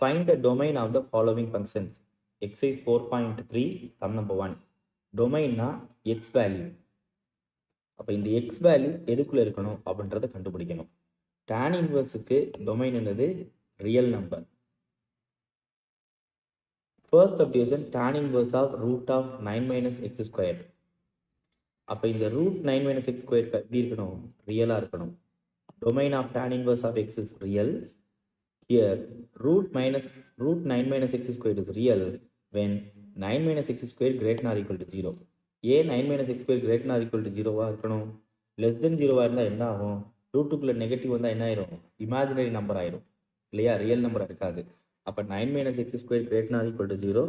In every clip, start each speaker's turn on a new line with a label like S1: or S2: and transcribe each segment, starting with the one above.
S1: Find the domain of the following functions. Exercise 4.3 sum number 1. Domainனா x value. அப்போ இந்த x value எதுக்குள்ள இருக்கணும் அப்படின்றத கண்டுபிடிக்கணும். tan inverseக்கு domain என்னது real number. First subdivision tan inverse of root of 9 minus x squared. அப்போ இந்த root 9 minus x squared எப்படி இருக்கணும் ரியலா இருக்கணும். Domain of tan inverse of x is real. Here root 9 minus x squared is real when 9 minus x squared greater than or equal to 0. ஏன் 9 minus x squared greater than or equal to 0 இருக்கணும். less than 0 இருந்தால் என்ன ஆகும், ரூட்டுக்குள்ள negative வந்தால் என்ன ஆயிரும், imaginary number ஆயிரும் இல்லையா, ரியல் நம்பர் இருக்காது. அப்போ 9 minus x squared greater than or equal to 0,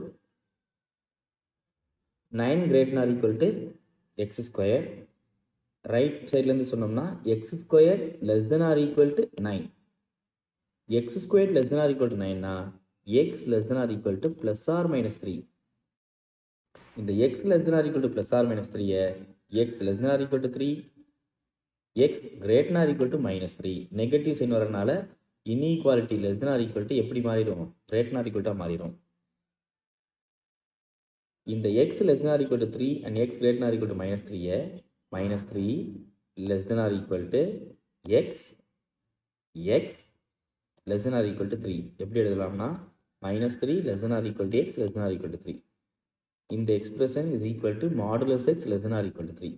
S1: 9 greater than or equal to x squared. Right சைட்லேருந்து சொன்னோம்னா x squared less than or equal to 9. x squared less than or equal to 9 na x less than or equal to plus or minus 3. இந்த x less than or equal to plus or minus 3 x less than or equal to 3, x greater than or equal to minus 3. Negative sign வரனால inequality less than or equal to எப்படி மாறிடும், greater than or equal to மாறிடும். இந்த x less than or equal to 3 and x greater than or equal to minus 3 minus 3 less than or equal to x less than or equal to 3 எப்படி எழுதலாம்னா minus 3 less than or equal to x less than or equal to 3. இந்த expression is equal to modulus x less than or equal to 3.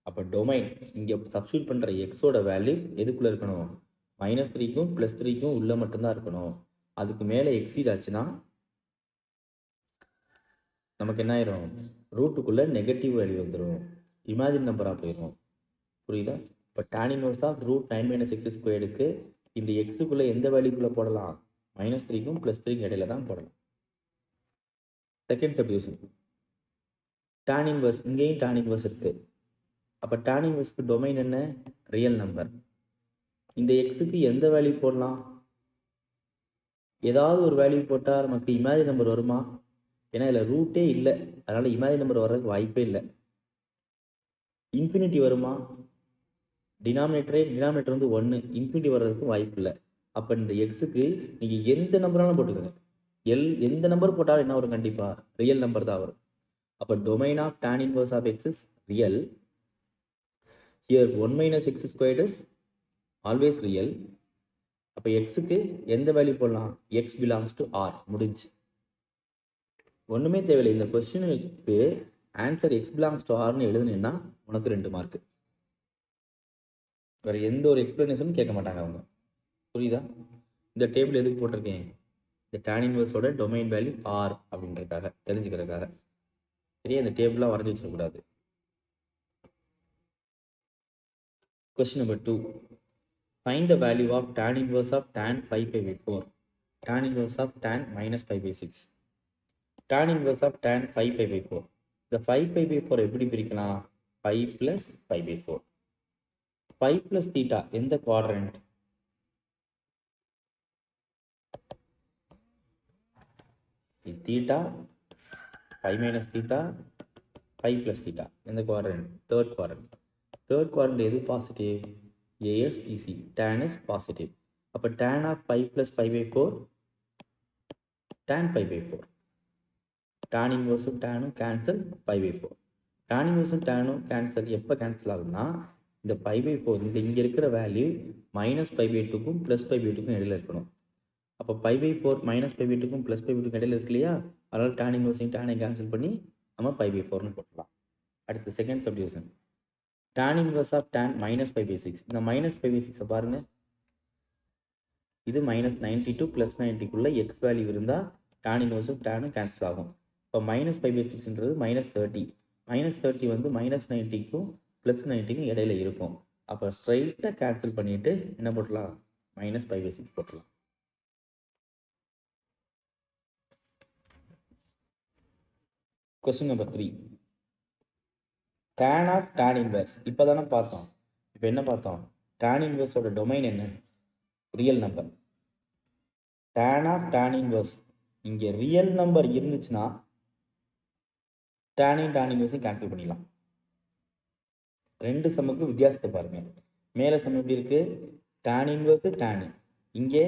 S1: அப்போ domain இங்கே substitute பண்ணுற எக்ஸோட value எதுக்குள்ளே இருக்கணும், minus 3க்கும் plus 3க்கும் உள்ளே மட்டும்தான் இருக்கணும். அதுக்கு மேலே எக்ஸீட் ஆச்சுன்னா நமக்கு என்ன ஆயிரும், ரூட்டுக்குள்ளே நெகட்டிவ் வேல்யூ வந்துடும், இமேஜின் நம்பராக போயிடும். புரியுதா? இப்போ tan inverse of root 9 minus x ஸ்கொயருக்கு இந்த எக்ஸுக்குள்ளே எந்த வேல்யூக்குள்ளே போடலாம், மைனஸ் 3க்கும் ப்ளஸ் 3க்கும் இடையில தான் போடலாம். செகண்ட் சப்டிவிஷன் tan inverse, இங்கேயும் tan inverse இருக்கு. அப்போ tan inverseக்கு டொமைன் என்ன, ரியல் நம்பர். இந்த எக்ஸுக்கு எந்த வேல்யூ போடலாம், ஏதாவது ஒரு வேல்யூ போட்டால் நமக்கு இமேஜின் நம்பர் வருமா, ஏன்னா இதில் ரூட்டே இல்லை, அதனால் இமேஜின் நம்பர் வர்றதுக்கு வாய்ப்பே இல்லை. இன்ஃபினிட்டி வருமா, டினாமினேட்டர் வந்து 1, இன்ஃபினிட்டி வர்றதுக்கு வாய்ப்பு இல்லை. அப்போ இந்த எக்ஸுக்கு நீங்கள் எந்த நம்பராலும் போட்டுக்கோங்க, எந்த நம்பர் போட்டாலும் என்ன வரும், கண்டிப்பாக ரியல் நம்பர் தான் வரும். அப்போ domain of tan inverse of x is real. Here 1 minus x squared is always real. அப்போ எக்ஸுக்கு எந்த வேல்யூ போடலாம், x belongs to r, முடிஞ்சு. ஒன்றுமே தேவையில்லை, இந்த கொஸ்டினுக்கு ஆன்சர் x belongs to rன்னு எழுதுனீங்கன்னா உனக்கு 2 மார்க்கு. வேறு எந்த ஒரு எக்ஸ்பிளனேஷனும் கேட்க மாட்டாங்க அவங்க. புரியுதா? இந்த டேபிள் எதுக்கு போட்டிருக்கேன், இந்த tan inverseோட டொமைன் வேல்யூ r அப்படின்றதுக்காக, தெரிஞ்சுக்கிறதுக்காக. சரியா? இந்த டேபிளாக வரைஞ்சி வச்சிடக்கூடாது. Question number 2. Find the value of tan inverse of tan 5 pi by 4. Tan inverse of tan minus pi by 6. Tan inverse of tan 5 pi by 4. The 5 pi by 4 எப்படி பிரிக்கலாம், 5 plus pi by 4. 5 plus theta எந்த quadrant, theta 5 minus theta 5 plus theta எந்த quadrant, third quadrant. Third quadrant எது positive, ASTC, tan is positive. அப்போ tan of 5 plus pi by 4 tan pi by 4. tan inverse tanனும் cancel, pi by 4. tan inverse tanனும் cancel. எப்போ cancel ஆகும்னா இந்த pi by 4 இந்த இங்கே இருக்கிற வேல்யூ மைனஸ் pi by 2க்கும் ப்ளஸ் pi by 2க்கும் இடையில இருக்கணும். அப்போ pi by 4 minus pi by 2க்கும் ப்ளஸ் pi by 2க்கும் இடையில இருக்கு இல்லையா, அதனால் tan inverse tan கேன்சல் பண்ணி நம்ம pi by 4ன்னு போட்டலாம். அடுத்து second subdivision tan inverse of tan minus pi by 6. இந்த minus pi by 6 பாருங்க, இது minus 92 plus 90க்குள்ள x வேல்யூ இருந்தால் tan inverse tan கேன்சல் ஆகும். இப்போ minus pi by 6ன்றது minus 30. minus 30 வந்து minus 90க்கும் plus 90க்கும் இடையில இருக்கும். அப்போ ஸ்ட்ரைட்டாக கேன்சல் பண்ணிட்டு என்ன போட்டலாம், minus pi by 6 போட்டலாம். Question number 3. tan of tan inverse இப்போ தானே பார்த்தோம். இப்போ என்ன பார்த்தோம், tan inverseோட டொமைன் என்ன, real number. tan of tan inverse இங்கே ரியல் நம்பர் இருந்துச்சுன்னா tan inverse கேன்சல் பண்ணிடலாம். ரெண்டு சம்முக்கு வித்தியாசத்தை பாருங்க. மேலே சம் எப்படி இருக்கு, tan inverse tan, இங்கே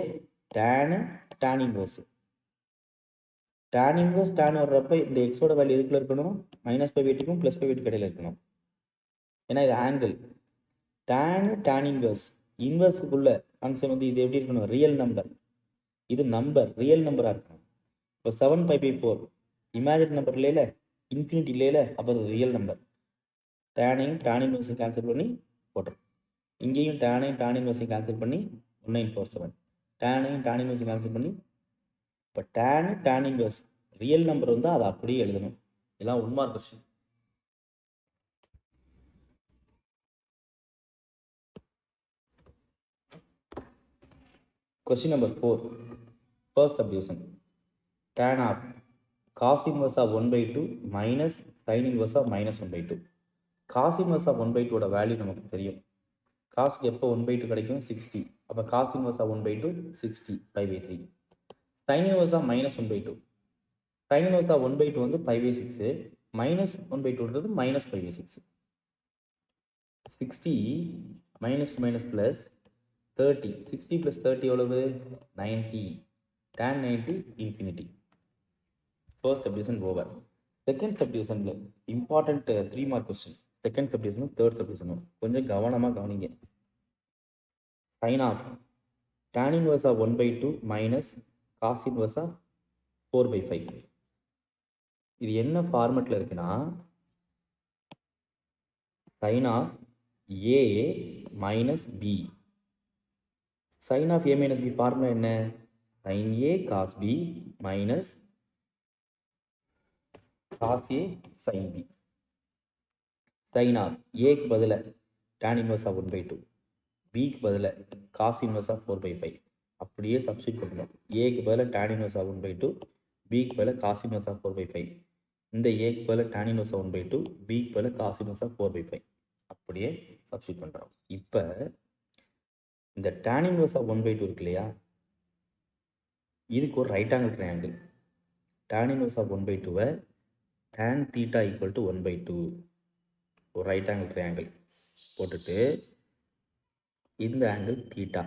S1: tan tan inverse. tan inverse tan வர்றப்ப இந்த எக்ஸோட வேல்யூ எதுக்குள்ள இருக்கணும், -π/2க்கும் +π/2 இடையில இருக்கணும். ஏன்னா இது ஆங்கிள். tan இன்வர்ஸ் இன்வர்ஸுக்குள்ள ஃபங்க்ஷன் வந்து இது எப்படி இருக்கணும், ரியல் நம்பர். இது நம்பர் ரியல் நம்பராக இருக்கணும். இப்போ 7π/4 இமேஜின் நம்பர் இல்லையில, இன்ஃபினிட்டி இல்லையில, அப்போ அது ரியல் நம்பர். tan இன்வர்ஸை கேன்சல் பண்ணி போட்டுரும். இங்கேயும் tan இன்வர்ஸை கேன்சல் பண்ணி 1947. tan இன்வர்ஸை கேன்சல் பண்ணி இப்போ tan இன்வர்ஸ் ரியல் நம்பர் வந்து அதை அப்படியே எழுதணும். இதெல்லாம் உண்மை question. Question number 4. First subdivision. Tan of cos inverse of 1/2 minus sin inverse of -1/2. Cos inverse of 1/2 ஓட வேல்யூ நமக்கு தெரியும். காஸ்க்கு எப்போ 1/2 கிடைக்கும், 60. அப்போ cos inverse of 1/2 60 π/3. sin inverse of -1/2. sin inverse of 1/2 வந்து π/6. -1/2ன்றது -π/6. 60 minus to minus plus 30. 60 plus 30 எவ்வளவு, 90. tan 90 infinity. First subdivision over. Second subdivision important 3 mark question. Second subdivision third subdivision கொஞ்சம் கவனமாக கவனிங்க. sin of tan inverse of 1/2 minus cos inverse of 4/5. இது என்ன ஃபார்மெட்டில் இருக்குன்னா, sin of a minus b. sin of a minus b formula என்ன, sin a cos b minus cos a sin b. sin of a க்கு பதில tan inverse of 1/2, b க்கு பதில cos inverse of 4/5 அப்படியே substitute பண்ணணும். a க்கு பதில tan inverse of 1/2, b க்கு பதில cos inverse of 4/5. இந்த a க்கு பதில tan inverse of 1/2, b க்கு பதில cos inverse of 4/5 அப்படியே சப்ஸ்டிட் பண்ணுறோம். இப்போ இந்த tan inverse of 1/2 இருக்கு இல்லையா, இதுக்கு ஒரு right angle triangle. tan inverse of 1/2 tan theta equal to 1/2 ஒரு ரைட் ஆங்கிள் ட்ரையாங்கிள் போட்டுட்டு இந்த ஆங்கிள் தீட்டா.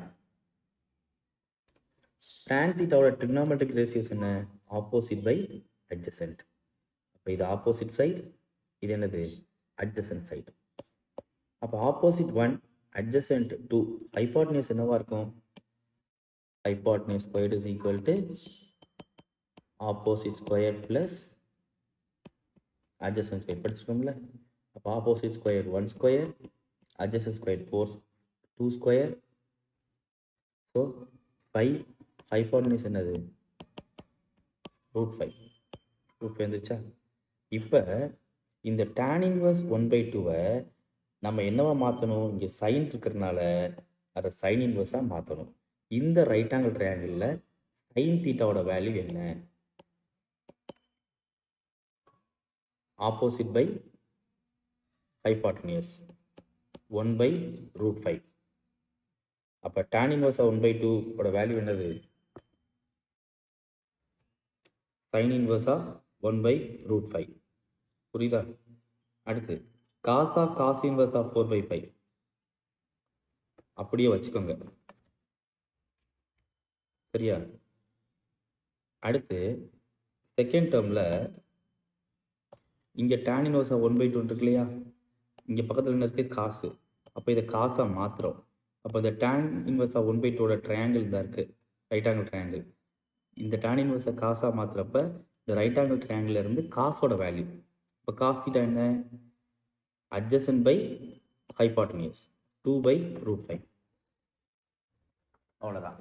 S1: tan தீட்டாவோட ட்ரிக்னாமெட்ரிக் ரேஷியோஸ் என்ன, ஆப்போசிட் பை அட்ஜசன்ட். அப்போ இது ஆப்போசிட் சைடு, இது என்னது அட்ஜசன்ட் சைடு. அப்போ ஆப்போசிட் 1 adjacent 2 hypotenuse என்னவா இருக்கும், hypotenuse squared is equal to opposite square plus adjacent square. படிச்சிருக்கோம்ல. அப்போ opposite square 1 square, adjacent square 2 square. So 5 hypotenuse என்னது √5. √5 வந்துருச்சா. இப்போ இந்த tan inverse 1/2 நம்ம என்னவா மாற்றணும், இங்கே சைன் இருக்கிறதுனால அதை சைன் இன்வர்ஸாக மாற்றணும். இந்த ரைட் ஆங்கிள் ட்ரையாங்கிளில் சைன் தீட்டாவோட வேல்யூ என்ன, ஆப்போசிட் பை ஹைபாட்டனியஸ் 1/√5. அப்போ tan inverse 1/2 ஓட வேல்யூ என்னது, சைன் இன்வர்ஸா 1/√5. புரியுதா. அடுத்து cos inverse of 4/5 அப்படியே வச்சுக்கோங்க, சரியா. அடுத்து செகண்ட் டேர்மில் இங்கே tan inverse 1/2 இருக்கு இல்லையா, இங்கே பக்கத்தில் என்ன இருக்குது காசு. அப்போ இதை காசாக மாற்றுறோம். அப்போ இந்த tan inverse 1/2 ட்ரையாங்கிள் தான் இருக்குது, ரைட் ஆங்கிள் ட்ரையாங்கிள். இந்த tan inverse காசாக மாற்றுறப்ப இந்த ரைட் ஆங்கிள் ட்ரையாங்கிள் இருந்து காசோட வேல்யூ. இப்போ காஸ் தீட்டா என்ன, adjacent by hypotenuse 2/√5. அவ்வளோதான்.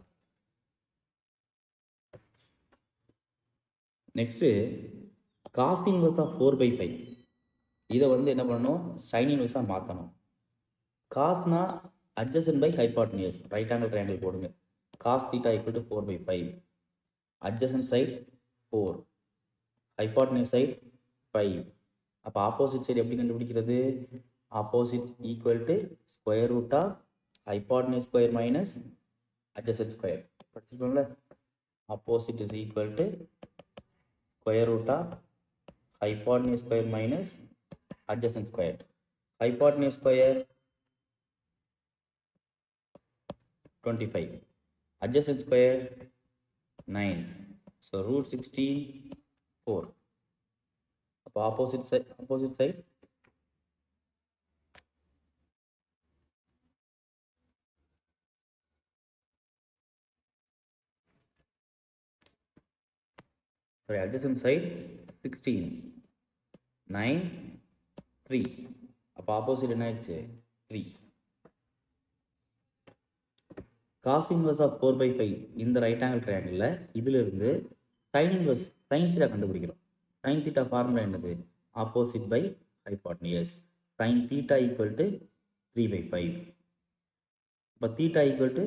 S1: நெக்ஸ்ட்டு cos inverse of 4/5 இதை வந்து என்ன பண்ணணும், sin inverse மாற்றணும். காஸ்னா adjacent by hypotenuse, right angle triangle போடுங்க. cos theta equal to 4/5. adjacent side 4, hypotenuse side 5. அப்போ ஆப்போசிட் சைடு எப்படி கண்டுபிடிக்கிறது, opposite equal to square root of hypotenuse square minus adjacent square. படிச்சிருக்கோம்ல. Opposite is equal to square root of hypotenuse square minus adjacent square. Hypotenuse square 25, adjacent square 9. So root 16, 4. அப்போ opposite side sorry, adjacent side 16, 9, 3. அப்போ opposite என்ன ஆயிடுச்சு 3. cos inverse of 4/5 இந்த right angle ட்ரையாங்கிளில் இதிலிருந்து sin inverse sin theta கண்டுபிடிக்கிறோம். sin theta formula என்னது? opposite by hypotenuse. sin theta equal to 3/5. அப்போ theta equal to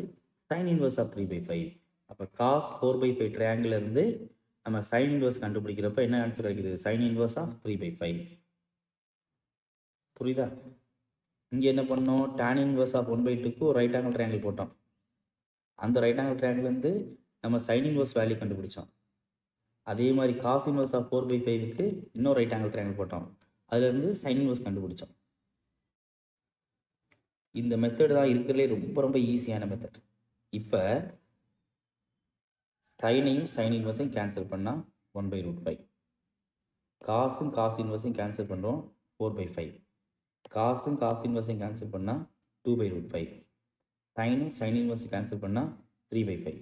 S1: sin inverse of 3/5. அப்போ cos 4/5 triangle இருந்து நம்ம sin inverse கண்டுபிடிக்கிறப்ப என்ன ஆன்சர் கிடைக்குது? sin inverse of 3/5. புரியுதா? இங்கே என்ன பண்ணோம்? tan inverse of 1/2க்கு ஒரு ரைட் ஆங்கிள் ட்ரையாங்கிள் போட்டோம். அந்த ரைட் ஆங்கிள் ட்ரையாங்கிள்லேருந்து நம்ம சைன் இன்வர்ஸ் வேல்யூ கண்டுபிடிச்சோம். அதே மாதிரி காஸ் இன்வர்ஸ் ஆஃப் 4/5க்கு இன்னொரு ரைட் ஆங்கிள் ட்ரையாங்கிள் போட்டோம். அதுலேருந்து சைன் இன்வர்ஸ் கண்டுபிடிச்சோம். இந்த மெத்தட் தான் இருக்கிறதுலே ரொம்ப ரொம்ப ஈஸியான மெத்தட். இப்போ சைனையும் சைன் இன்வர்ஸையும் கேன்சல் பண்ணால் 1/√5. காசும் காஸ் இன்வர்ஸையும் கேன்சல் பண்ணுறோம் 4/5. காசும் காஸ் இன்வர்ஸையும் கேன்சல் பண்ணால் 2/√5. சைனும் சைன் இன்வர்ஸ் கேன்சல் பண்ணால் 3/5.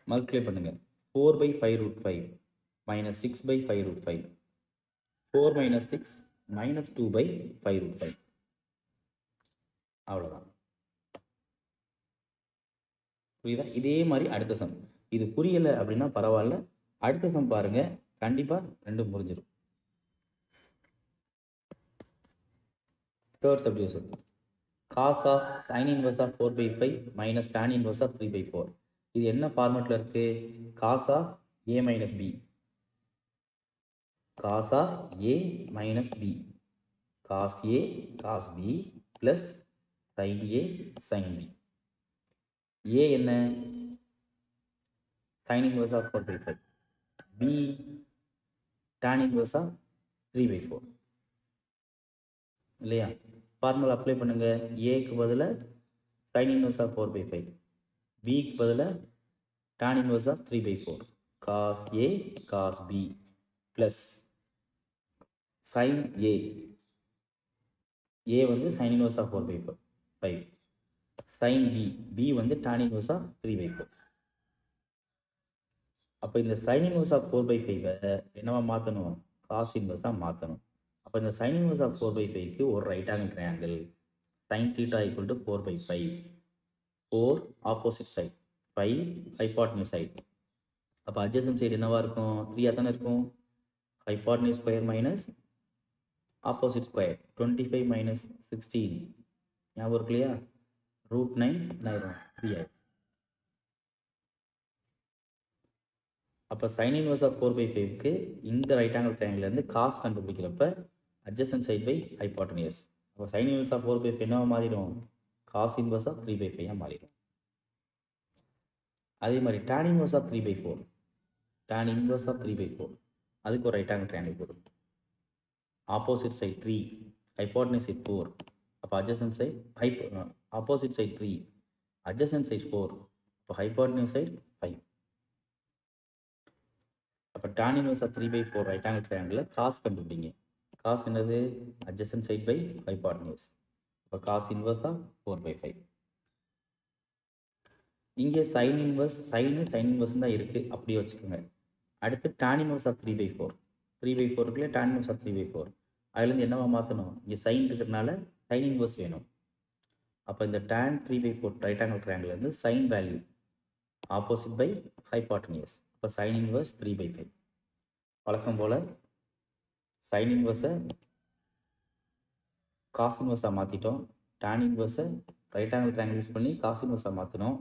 S1: மல்டிப்ளை பண்ணுங்கள். 4/5√5 minus 6/5√5. 4 minus 6 minus 2/5√5. அவ்வளோதான். புரியுதா? இதே மாதிரி அடுத்த சம். இது புரியலை அப்படின்னா பரவாயில்ல, அடுத்த சம் பாருங்க, கண்டிப்பாக ரெண்டும் புரிஞ்சிடும். Third subdivision. cos of sin inverse of 4/5 minus tan inverse of 3/4. இது என்ன ஃபார்மேட்டில் இருக்குது? cos of a minus b. cos of a minus b. cos a cos b plus sin a sin b. a என்ன? sin inverse of 4/5. b tan inverse of 3/4. இல்லையா? Formula apply பண்ணுங்க. ஏக்கு பதிலாக sign inverse of 4/5, பிக்கு பதிலாக tan inverse of 3/4. Cos A cos B plus sine A. A வந்து sine inverse of 4/5. Sine B, B வந்து tan inverse of 3/4. அப்போ இந்த சைன் இன்வர்ஸ் ஆஃப் 4/5 என்னவா மாற்றணும்? காஸ் இன்வர்ஸாக மாற்றணும். அப்போ இந்த சைன் இன்வர்ஸ் ஆஃப் 4/5க்கு ஒரு right angle triangle sin theta equal to 4/5. 4 opposite side, 5 hypotenuse side. அப்போ அட்ஜசன்ட் சைடு என்னவா இருக்கும்? 3 தானே இருக்கும். Hypotenuse square minus opposite square 25 minus 16 ஞாபகம் இருக்கு இல்லையா? √9 ஆயிரும், 3 ஆயிரும். அப்போ சைன் இன்வர்ஸ் ஆஃப் 4/5க்கு இந்த ரைட் ஆங்கிள் ட்ரையாங்கிள்லேருந்து காஸ் கண்டுபிடிக்கிறப்ப adjacent side by hypotenuse. அப்போ sin inverse of 4/5 என்னவா மாறிடும்? cos inverse of 3/5 மாறிடும். அதே மாதிரி tan inverse of 3/4. tan inverse of 3/4 அதுக்கு ஒரு ரைட் ஆங்கிள் ட்ரையாங்கிள் போடும். Opposite side 3, hypotenuse side 4. அப்போ adjacent side opposite side 3, adjacent side 4. அப்போ ஹைபாட்னியூஸ் சைட் 5. அப்போ tan inverse of 3/4 right angle ட்ரையாங்கிளில் காஸ் கண்டுபிடிங்க. காஸ் என்னது? adjacent side by hypotenuse. இப்போ காஸ் இன்வர்ஸ் ஆஃப் 4/5. இங்கே சைன் இன்வர்ஸ், சைன் இன்வர்ஸ் தான் இருக்குது, அப்படியே வச்சுக்கோங்க. அடுத்து tan இன்வர்ஸ் ஆஃப் 3/4. 3/4 இருக்குல்ல, tan இன்வர்ஸ் ஆஃப் 3/4. அதுலேருந்து என்னவா மாற்றணும்? இங்கே சைன் இருக்கிறதுனால சைன் இன்வர்ஸ் வேணும். அப்போ இந்த tan 3/4 ரைட் ஆங்கிள் ட்ரையாங்கிள்லேருந்து sine value opposite by hypotenuse. இப்போ சைன் இன்வர்ஸ் 3/5. வழக்கம் போல் சைன் இன்வர்ஸை காஸ் இன்வர்ஸாக மாற்றிட்டோம். tan இன்வர்ஸை ரைட் ஆங்கிள் ட்ரையாங்கிள் யூஸ் பண்ணி காஸ் இன்வர்ஸாக மாற்றினோம்.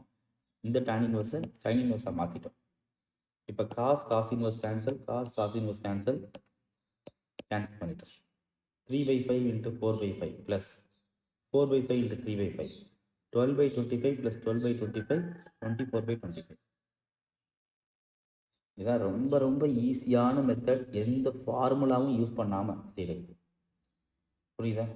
S1: இந்த tan இன்வர்ஸை சைன் இன்வர்ஸாக மாற்றிட்டோம். இப்போ cos inverse cancel, cos inverse cancel பண்ணிட்டோம். 3/5 into 4/5 plus 4/5 into 3/5. 12/25 plus 12/25, 24/25. இதான் ரொம்ப ரொம்ப ஈஸியான மெத்தட், எந்த ஃபார்முலாவும் யூஸ் பண்ணாமல் செய்கிறது. புரியுதா?